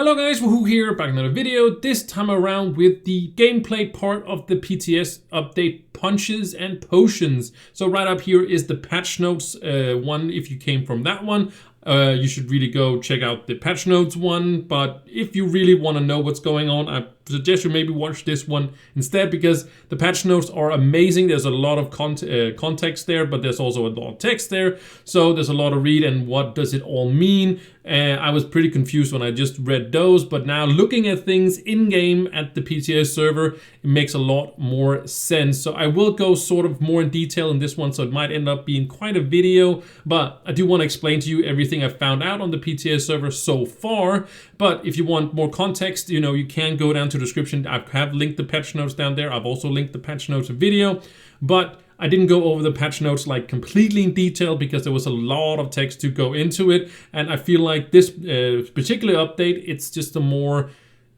Hello guys, Wahoo here, back in another video, this time around with the gameplay part of the PTS update punches and potions. So right up here is the patch notes one. If you came from that one, you should really go check out the patch notes one. But if you really want to know what's going on, I suggest you maybe watch this one instead, because the patch notes are amazing. There's a lot of context there, but there's also a lot of text there. So there's a lot to read, and what does it all mean? I was pretty confused when I just read those, but now looking at things in-game at the PTS server, it makes a lot more sense. So I will go sort of more in detail in this one, so it might end up being quite a video, but I do want to explain to you everything I've found out on the PTS server so far. But if you want more context, you can go down to the description. I have linked the patch notes down there. I've also linked the patch notes video, but I didn't go over the patch notes like completely in detail because there was a lot of text to go into it. And I feel like this particular update, it's just a more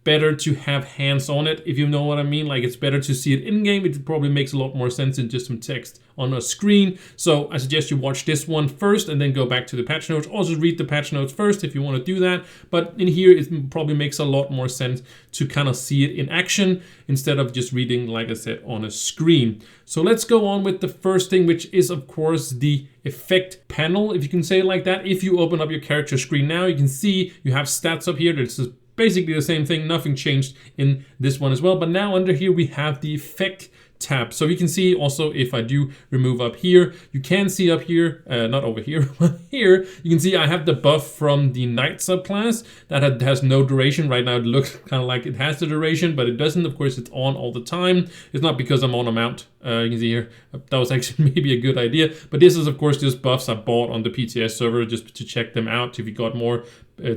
better to have hands on it, if you know what I mean. Like, it's better to see it in game. It probably makes a lot more sense than just some text on a screen. So I suggest you watch this one first and then go back to the patch notes. Also read the patch notes first if you want to do that. But in here, it probably makes a lot more sense to kind of see it in action instead of just reading, like I said, on a screen. So let's go on with the first thing, which is of course the effect panel, if you can say it like that. If you open up your character screen now, you can see you have stats up here. This is basically the same thing, nothing changed in this one as well. But now under here we have the effect tab. So you can see also, if I do remove up here, you can see up here, not over here, but here, you can see I have the buff from the Knight subclass that has no duration. Right now it looks kind of like it has the duration, but it doesn't. Of course, it's on all the time. It's not because I'm on a mount. You can see here, that was actually maybe a good idea. But this is of course just buffs I bought on the PTS server just to check them out if you got more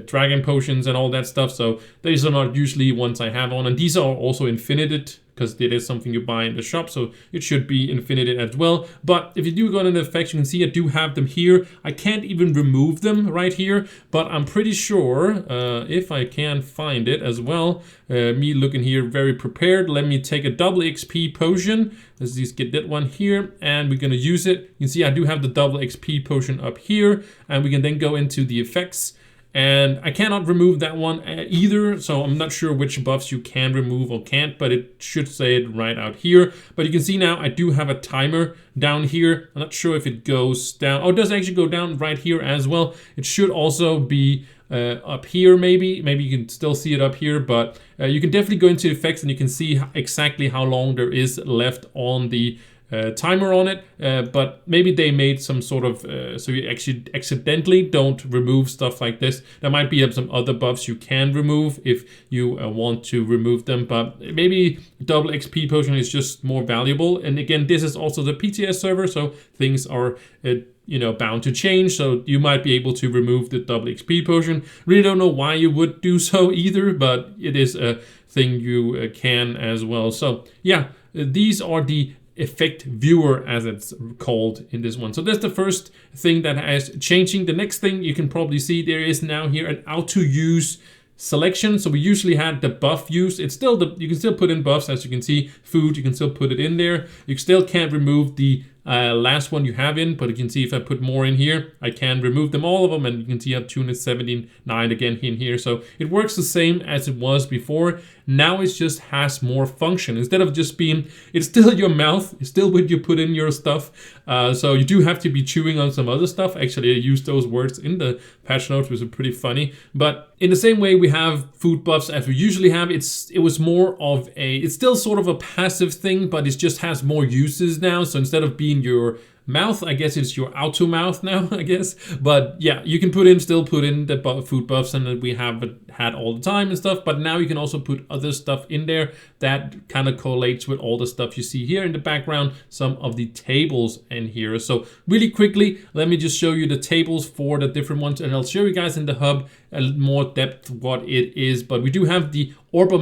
dragon potions and all that stuff. So these are not usually ones I have on, and these are also infinited because it is something you buy in the shop, so it should be infinited as well. But if you do go into effects, you can see I do have them here. I can't even remove them right here, but I'm pretty sure if I can find it as well, me looking here very prepared, let me take a double XP potion. Let's just get that one here, and we're gonna use it. You can see I do have the double XP potion up here, and we can then go into the effects. And I cannot remove that one either, so I'm not sure which buffs you can remove or can't, but it should say it right out here. But you can see now I do have a timer down here. I'm not sure if it goes down. Oh, it does actually go down right here as well. It should also be up here maybe. Maybe you can still see it up here, but you can definitely go into effects and you can see exactly how long there is left on the timer on it, but maybe they made some sort of so you actually accidentally don't remove stuff like this. There might be some other buffs you can remove if you want to remove them, but maybe double XP potion is just more valuable. And again, this is also the PTS server, so things are bound to change, so you might be able to remove the double XP potion. Really don't know why you would do so either, but it is a thing you can as well. So yeah, these are the effect viewer, as it's called in this one. So that's the first thing that is changing. The next thing you can probably see, there is now here an auto use selection. So we usually had the buff use. It's still you can still put in buffs, as you can see. Food, you can still put it in there. You still can't remove the last one you have in, but you can see if I put more in here, I can remove them, all of them, and you can see I have 279 again in here. So it works the same as it was before. Now it just has more function. Instead of just being, it's still your mouth, it's still what you put in your stuff. So you do have to be chewing on some other stuff. Actually, I used those words in the patch notes, which was pretty funny. But in the same way we have food buffs as we usually have, it was more of it's still sort of a passive thing, but it just has more uses now. So instead of being your mouth, I guess it's your auto mouth now, I guess. But yeah, you can still put in the food buffs and that we have had all the time and stuff, but now you can also put other stuff in there that kind of correlates with all the stuff you see here in the background, some of the tables in here. So really quickly, let me just show you the tables for the different ones, and I'll show you guys in the hub a more depth what it is. But we do have the Ora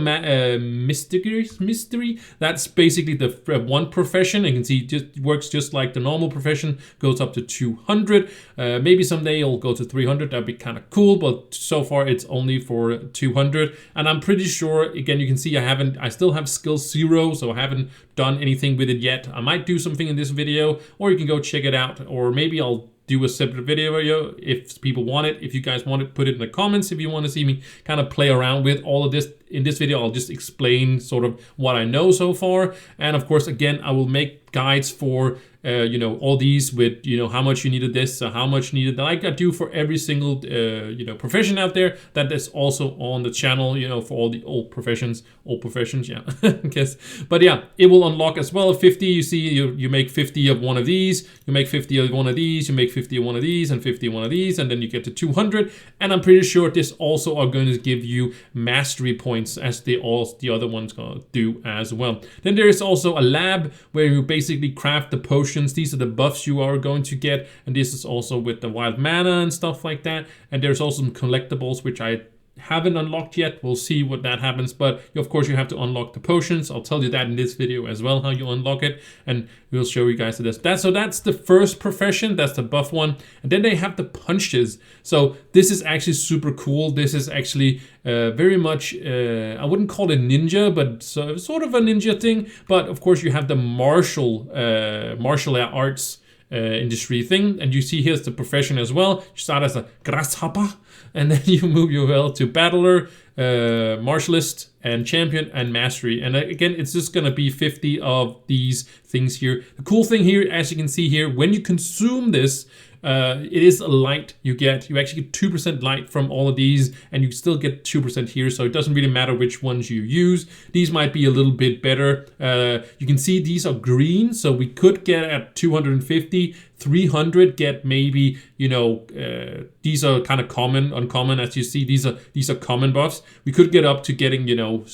Mystery. That's basically the one profession. You can see it just works just like the normal profession, goes up to 200. Maybe someday it'll go to 300. That'd be kind of cool, but so far it's only for 200. And I'm pretty sure, again, you can see I still have skill 0, so I haven't done anything with it yet. I might do something in this video, or you can go check it out, or maybe I'll do a separate video if people want it. If you guys want it, put it in the comments. If you want to see me kind of play around with all of this in this video, I'll just explain sort of what I know so far. And of course, again, I will make guides for you know, all these with, you know, how much you needed this, how much needed that, like I do for every single you know, profession out there. That is also on the channel, you know, for all the old professions, yeah. I guess. But yeah, it will unlock as well 50. You see, you make 50 of one of these, you make 50 of one of these, you make 50 of one of these, and 50 of one of these, and then you get to 200. And I'm pretty sure this also are going to give you mastery points, as the other ones gonna do as well. Then there is also a lab where you basically craft the potions. These are the buffs you are going to get, and this is also with the wild mana and stuff like that. And there's also some collectibles which I haven't unlocked yet. We'll see what that happens, but of course you have to unlock the potions. I'll tell you that in this video as well, how you unlock it, and we'll show you guys this. So that's the first profession, that's the buff one. And then they have the punches. So this is actually super cool. This is actually very much I wouldn't call it ninja, but sort of a ninja thing. But of course you have the martial arts industry thing, and you see here's the profession as well. You start as a grasshopper, and then you move your way to battler, martialist, and champion, and mastery. And again, it's just gonna be 50 of these things here. The cool thing here, as you can see here, when you consume this, it is a light you get. You actually get 2% light from all of these, and you still get 2% here, so it doesn't really matter which ones you use. These might be a little bit better. You can see these are green, so we could get at 250, 300 get maybe, you know, these are kind of uncommon, as you see. These are common buffs. We could get up to getting, you know,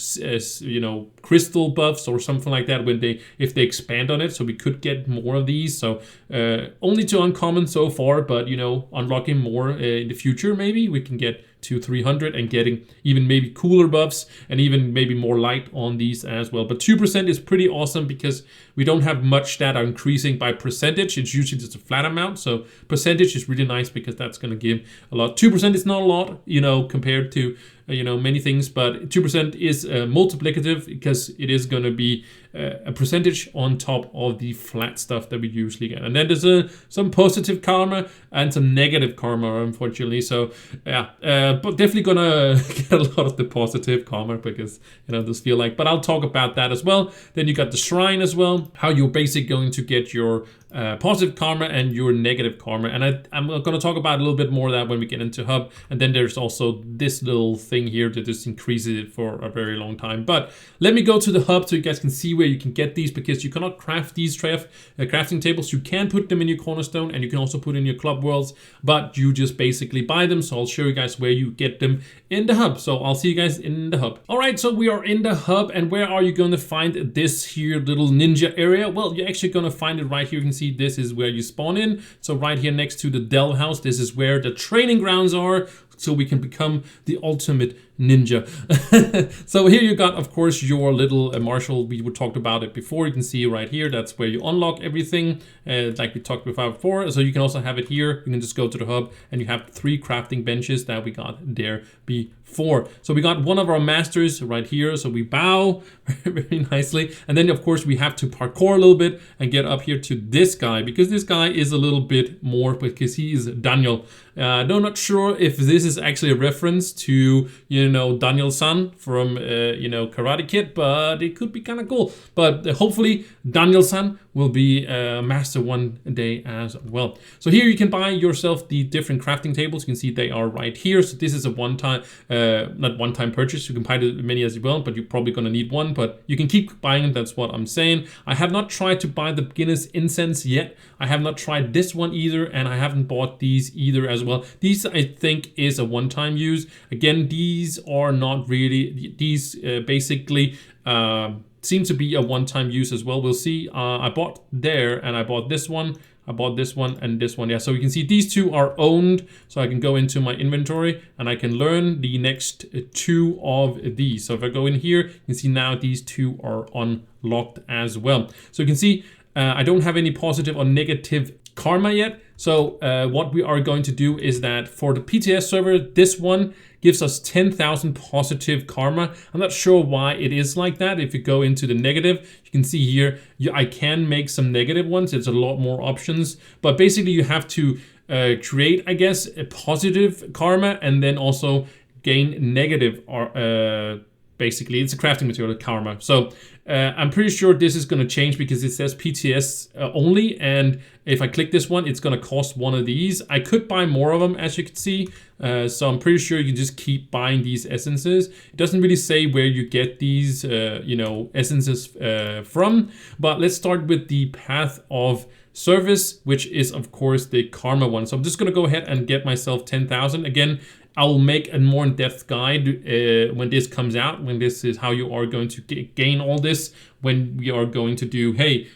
crystal buffs or something like that if they expand on it. So we could get more of these. So only to uncommon so far, but you know, unlocking more in the future, maybe we can get to 300 and getting even maybe cooler buffs and even maybe more light on these as well. But 2% is pretty awesome because we don't have much that are increasing by percentage. It's usually just a flat amount. So percentage is really nice because that's going to give a lot. 2% is not a lot, you know, compared to you know, many things, but 2% is multiplicative because it is going to be a percentage on top of the flat stuff that we usually get. And then there's some positive karma and some negative karma, unfortunately. So yeah, but definitely gonna get a lot of the positive karma because, you know, this feel like, but I'll talk about that as well. Then you got the shrine as well, how you're basically going to get your positive karma and your negative karma. And I'm going to talk about a little bit more of that when we get into hub. And then there's also this little thing here that just increases it for a very long time. But let me go to the hub so you guys can see where you can get these, because you cannot craft these crafting tables. You can put them in your cornerstone and you can also put in your club worlds, but you just basically buy them. So I'll show you guys where you get them in the hub. So I'll see you guys in the hub. All right, so we are in the hub, and where are you going to find this here little ninja area? Well, you're actually going to find it right here. You can see this is where you spawn in. So right here next to the Delve house, this is where the training grounds are, so we can become the ultimate ninja. So here you got, of course, your little martial. We talked about it before. You can see right here, that's where you unlock everything, like we talked about before. So you can also have it here. You can just go to the hub and you have 3 crafting benches that we got there before. So we got one of our masters right here. So we bow very nicely. And then, of course, we have to parkour a little bit and get up here to this guy, because this guy is a little bit more, because he is Daniel. I'm not sure if this is actually a reference to, you know, Daniel-san from, you know, Karate Kid, but it could be kind of cool. But hopefully Daniel-san will be a master one day as well. So here you can buy yourself the different crafting tables. You can see they are right here. So this is a one-time, not one-time purchase. You can buy as many as you want, but you're probably going to need one, but you can keep buying them. That's what I'm saying. I have not tried to buy the beginner's incense yet. I have not tried this one either, and I haven't bought these either as well. These, I think, is a one-time use. Again, these are not really, these basically seem to be a one-time use as well. We'll see. I bought there, and I bought this one. I bought this one and this one. Yeah, so you can see these 2 are owned. So I can go into my inventory and I can learn the next 2 of these. So if I go in here, you can see now these 2 are unlocked as well. So you can see I don't have any positive or negative karma yet. So what we are going to do is that for the PTS server, this one gives us 10,000 positive karma. I'm not sure why it is like that. If you go into the negative, you can see here, I can make some negative ones. It's a lot more options, but basically you have to create, I guess, a positive karma and then also gain negative, basically. It's a crafting material, karma. So I'm pretty sure this is going to change because it says PTS only, and if I click this one, it's going to cost one of these. I could buy more of them, as you can see, so I'm pretty sure you can just keep buying these essences. It doesn't really say where you get these, you know, essences from, but let's start with the path of service, which is of course the karma one. So I'm just going to go ahead and get myself 10,000. Again, I'll make a more in-depth guide when this comes out, when this is how you are going to gain all this, when we are going to do, hey,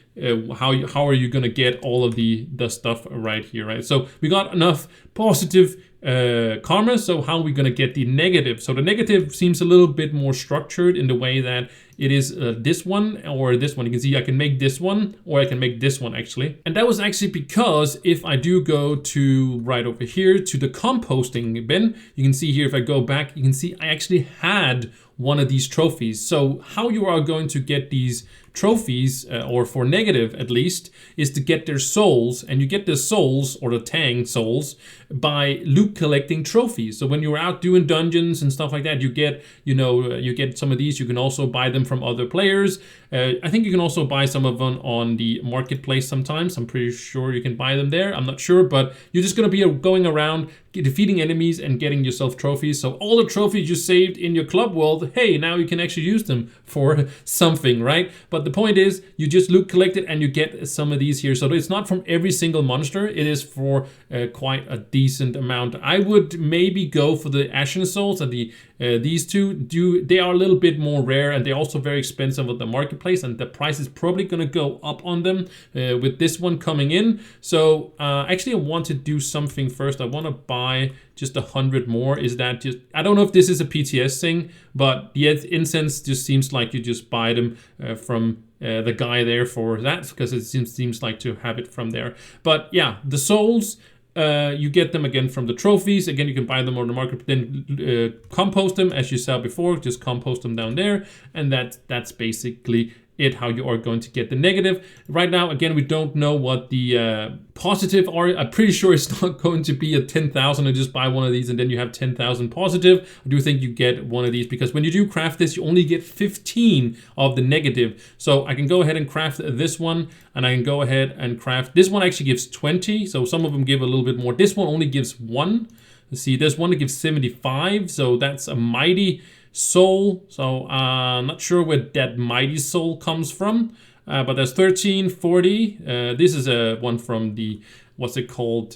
how are you going to get all of the stuff right here, right? So we got enough positive karma, so how are we going to get the negative? So the negative seems a little bit more structured in the way that it is this one or this one. You can see I can make this one or I can make this one actually. And that was actually because if I do go to right over here to the composting bin, you can see here if I go back, you can see I actually had one of these trophies. So how you are going to get these trophies, or for negative at least, is to get their souls, and you get the souls or the Tang souls by loot collecting trophies. So when you're out doing dungeons and stuff like that, you get, you know, you get some of these. You can also buy them from other players. I think you can also buy some of them on the marketplace sometimes. I'm pretty sure you can buy them there. I'm not sure, but you're just going to be going around defeating enemies and getting yourself trophies. So all the trophies you saved in your club world, hey, now you can actually use them for something, right? But the point is, you just loot collect it and you get some of these here. So it's not from every single monster. It is for quite a decent amount. I would maybe go for the Ashen Souls and these two. They are a little bit more rare and they're also very expensive at the marketplace, and the price is probably going to go up on them with this one coming in. So actually I want to do something first. I want to buy just 100 more. Is that just, I don't know if this is a PTS thing, but the incense just seems like you just buy them from the guy there for that, because it seems like to have it from there. But yeah, the souls, you get them again from the trophies. Again, you can buy them on the market, then compost them as you saw before. Just compost them down there, and that's basically it, how you are going to get the negative. Right now, again, we don't know what the positive are. I'm pretty sure it's not going to be a 10,000 and just buy one of these and then you have 10,000 positive. I do think you get one of these because when you do craft this, you only get 15 of the negative. So I can go ahead and craft this one, and I can go ahead and craft this one. Actually gives 20, so some of them give a little bit more. This one only gives 1. Let's see, there's one that gives 75, so that's a mighty soul. So I'm not sure where that mighty soul comes from, but there's 13, 40. This is a one from the, what's it called,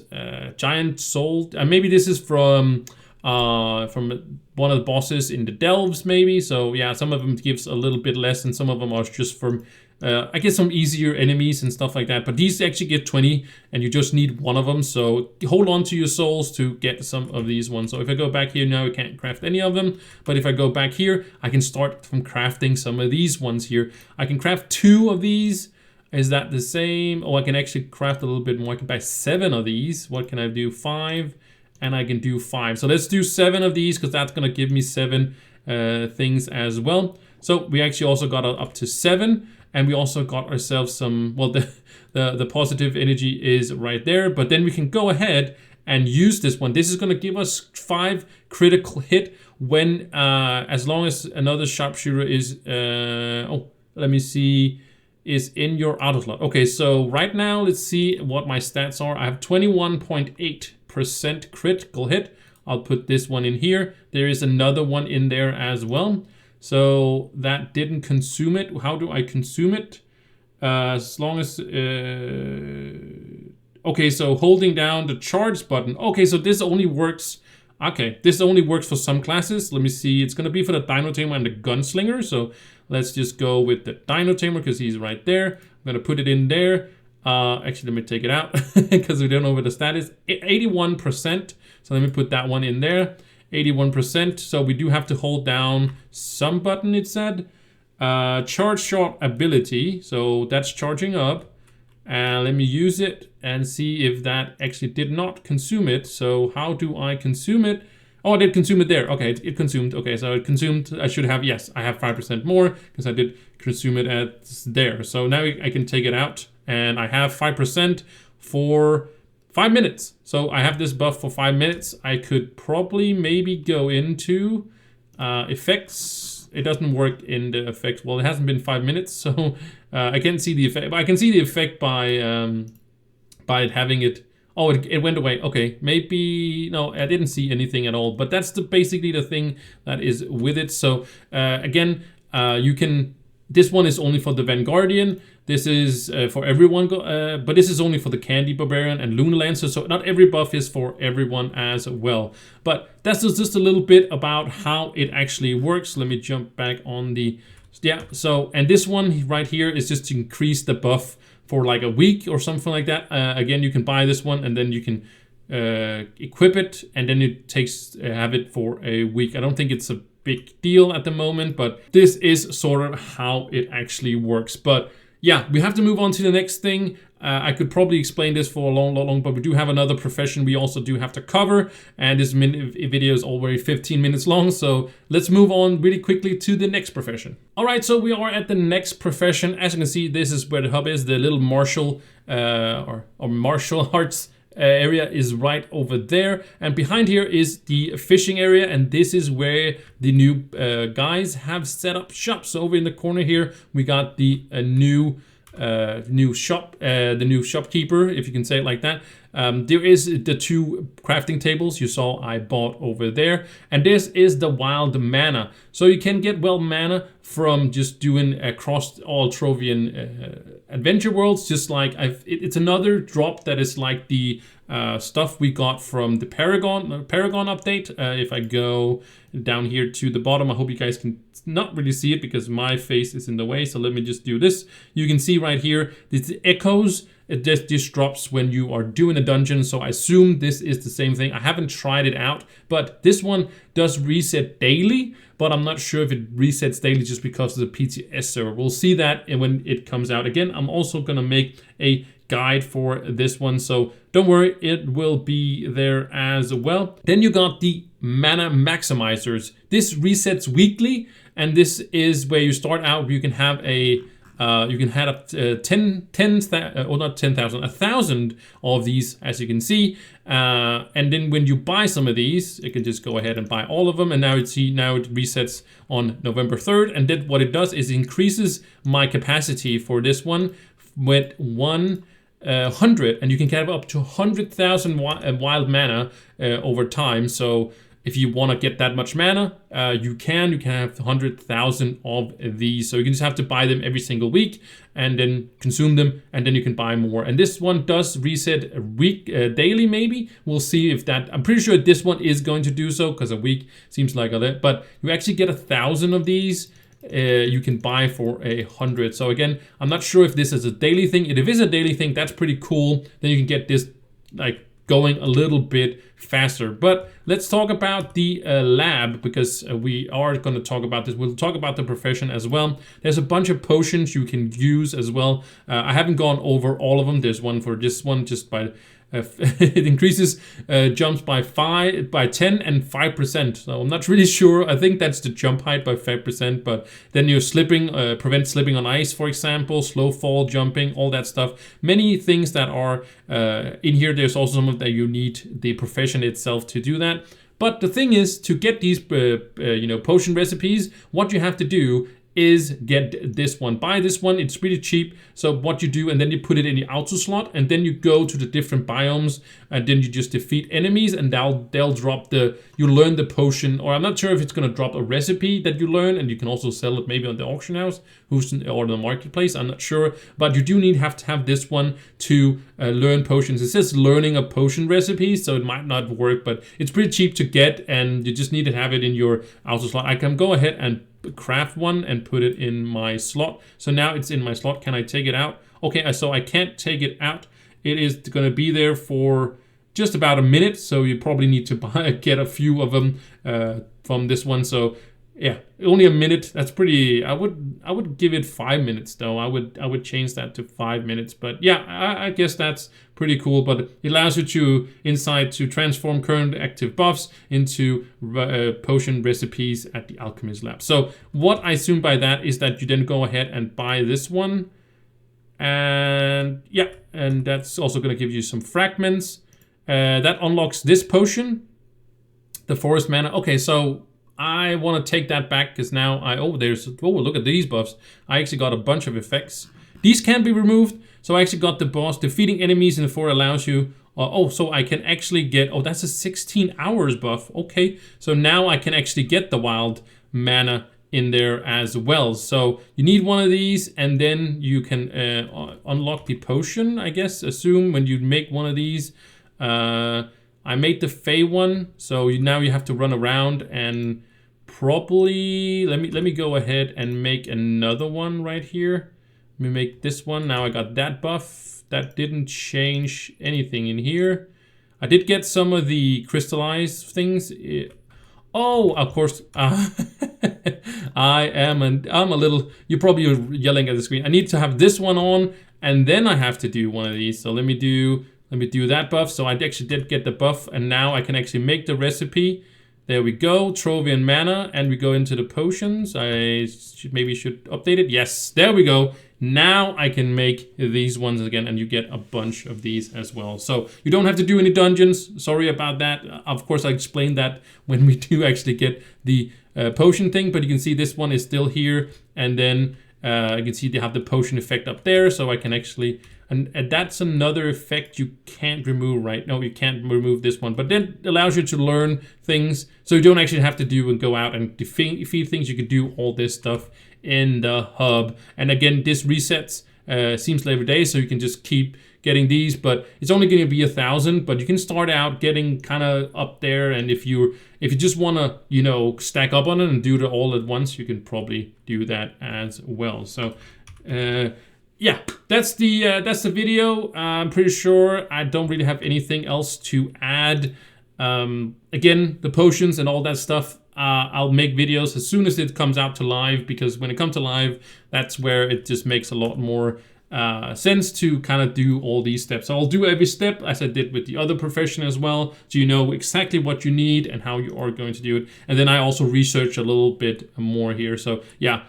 giant soul. Maybe this is from one of the bosses in the delves maybe. So yeah, some of them gives a little bit less and some of them are just from I guess some easier enemies and stuff like that, but these actually get 20 and you just need one of them. So hold on to your souls to get some of these ones. So if I go back here now, I can't craft any of them, but if I go back here, I can start from crafting some of these ones here. I can craft 2 of these. Is that the same? Oh, I can actually craft a little bit more. I can buy 7 of these. What can I do? 5, and I can do 5. So let's do 7 of these because that's gonna give me 7 things as well. So we actually also got up to 7. And we also got ourselves some, well, the positive energy is right there. But then we can go ahead and use this one. This is going to give us 5 critical hit when, as long as another sharpshooter is, let me see, is in your auto slot. Okay, so right now, let's see what my stats are. I have 21.8% critical hit. I'll put this one in here. There is another one in there as well. So that didn't consume it. How do I consume it? As long as, okay, so holding down the charge button. Okay, so this only works, okay, this only works for some classes. Let me see, it's gonna be for the Dino Tamer and the Gunslinger. So let's just go with the Dino Tamer because he's right there. I'm gonna put it in there. Actually, let me take it out because we don't know what the stat is. 81%, so let me put that one in there. 81%, so we do have to hold down some button, it said. Charge shot ability, so that's charging up. Let me use it and see if that actually did not consume it. So how do I consume it? Oh, I did consume it there. Okay, it consumed. Okay, so it consumed. I should have, yes, I have 5% more because I did consume it at there. So now I can take it out and I have 5% for 5 minutes. So I have this buff for 5 minutes. I could probably maybe go into effects. It doesn't work in the effects. Well, it hasn't been 5 minutes, so I can't see the effect. But I can see the effect by it having it. Oh, it went away. Okay, maybe, no, I didn't see anything at all. But that's basically the thing that is with it. So again, you can, this one is only for the Vanguardian. This is for everyone, but this is only for the Candy Barbarian and Lunar Lancer. So not every buff is for everyone as well. But that's just a little bit about how it actually works. Let me jump back on the, yeah. So, and this one right here is just to increase the buff for like a week or something like that. Again, you can buy this one and then you can equip it, and then it takes have it for a week. I don't think it's a big deal at the moment, but this is sort of how it actually works. But yeah, we have to move on to the next thing. I could probably explain this for a long, but we do have another profession we also do have to cover, and this video is already 15 minutes long, so let's move on really quickly to the next profession. All right, so we are at the next profession. As you can see, this is where the hub is. The little martial or martial arts area is right over there, and behind here is the fishing area, and this is where the new guys have set up shops. So over in the corner here we got the new shop, the new shopkeeper, if you can say it like that. There is the 2 crafting tables you saw I bought over there, and this is the wild mana. So you can get wild mana from just doing across all Trovian adventure worlds, just like it's another drop that is like the stuff we got from the Paragon update. If I go down here to the bottom, I hope you guys can not really see it because my face is in the way, so let me just do this. You can see right here, this echoes. It just drops when you are doing a dungeon, so I assume this is the same thing. I haven't tried it out, but this one does reset daily, but I'm not sure if it resets daily just because of the PTS server. We'll see that when it comes out. Again, I'm also gonna make a guide for this one, so don't worry, it will be there as well. Then you got the mana maximizers. This resets weekly, and this is where you start out. You can have a you can have up to 1,000 of these, as you can see. And then when you buy some of these, you can just go ahead and buy all of them. And now you see, now it resets on November 3rd. And then what it does is increases my capacity for this one with 100, and you can get up to 100,000 wild mana over time. So if you want to get that much mana, you can have 100,000 of these. So you can just have to buy them every single week and then consume them, and then you can buy more. And this one does reset a week, daily maybe. We'll see if that, I'm pretty sure this one is going to do so because a week seems like a lot, but you actually get 1,000 of these. You can buy for 100. So again, I'm not sure if this is a daily thing. If it is a daily thing, that's pretty cool. Then you can get this like going a little bit faster. But let's talk about the lab, because we are going to talk about this. We'll talk about the profession as well. There's a bunch of potions you can use as well. I haven't gone over all of them. There's one for this one just by it increases jumps by 10 and 5%. So I'm not really sure. I think that's the jump height by 5%, but then you're slipping, prevent slipping on ice, for example, slow fall, jumping, all that stuff. Many things that are in here. There's also some of that you need the profession itself to do that. But the thing is, to get these potion recipes, what you have to do is get this one. Buy this one, it's pretty cheap. So what you do, and then you put it in the auto slot, and then you go to the different biomes, and then you just defeat enemies, and they'll drop you learn the potion, or I'm not sure if it's gonna drop a recipe that you learn, and you can also sell it maybe on the auction house or the marketplace, I'm not sure. But you do have to have this one to learn potions. It says learning a potion recipe, so it might not work, but it's pretty cheap to get, and you just need to have it in your auto slot. I can go ahead and craft one and put it in my slot. So now it's in my slot. Can I take it out? Okay, so I can't take it out. It is going to be there for just about a minute, so you probably need to get a few of them from this one. So yeah, only a minute. That's pretty. I would give it 5 minutes though. I would change that to 5 minutes. But yeah, I guess that's pretty cool. But it allows you to transform current active buffs into potion recipes at the alchemist lab. So what I assume by that is that you then go ahead and buy this one. And yeah, and that's also going to give you some fragments. That unlocks this potion, the forest mana. Okay, so I want to take that back because now look at these buffs. I actually got a bunch of effects. These can be removed. So I actually got the boss. Defeating enemies in the forest allows you, so I can actually get, that's a 16 hours buff. Okay, so now I can actually get the wild mana in there as well. So you need one of these, and then you can unlock the potion, I guess, assume when you make one of these. I made the Fey one, so now you have to run around and probably, let me go ahead and make another one right here. Let me make this one. Now I got that buff. That didn't change anything in here. I did get some of the crystallized things. Oh, of course. I'm a little, you're probably yelling at the screen. I need to have this one on, and then I have to do one of these. So let me do that buff. So I actually did get the buff, and now I can actually make the recipe. There we go, Trove and mana, and we go into the potions. I maybe should update it. Yes, there we go. Now I can make these ones again, and you get a bunch of these as well. So you don't have to do any dungeons. Sorry about that. Of course, I explained that when we do actually get the potion thing, but you can see this one is still here, and then you can see they have the potion effect up there, so I can actually, and that's another effect you can't remove, right? No, you can't remove this one, but then it allows you to learn things, so you don't actually have to do and go out and defeat things. You can do all this stuff in the hub, and again, this resets seems like every day, so you can just keep getting these, but it's only going to be 1,000, but you can start out getting kind of up there, and if you just want to, stack up on it and do it all at once, you can probably do that as well. So yeah, that's the video. I'm pretty sure I don't really have anything else to add. Again, the potions and all that stuff, I'll make videos as soon as it comes out to live, because when it comes to live, that's where it just makes a lot more sense to kind of do all these steps. So I'll do every step as I did with the other profession as well, so you know exactly what you need and how you are going to do it. And then I also research a little bit more here. So yeah,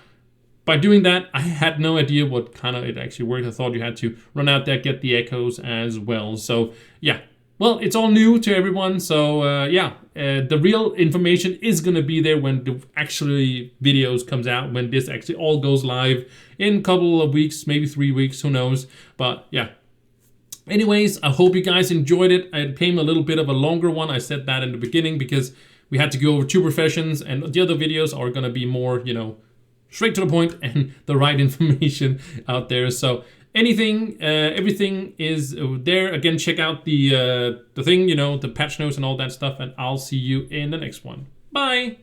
by doing that, I had no idea what kind of it actually worked. I thought you had to run out there, get the echoes as well. So yeah, well, it's all new to everyone. So yeah, the real information is going to be there when the actually videos comes out, when this actually all goes live in a couple of weeks, maybe 3 weeks, who knows. But yeah, anyways, I hope you guys enjoyed it. It became a little bit of a longer one. I said that in the beginning because we had to go over 2 professions, and the other videos are going to be more, straight to the point and the right information out there. So everything is there. Again, check out the thing, the patch notes and all that stuff, and I'll see you in the next one. Bye.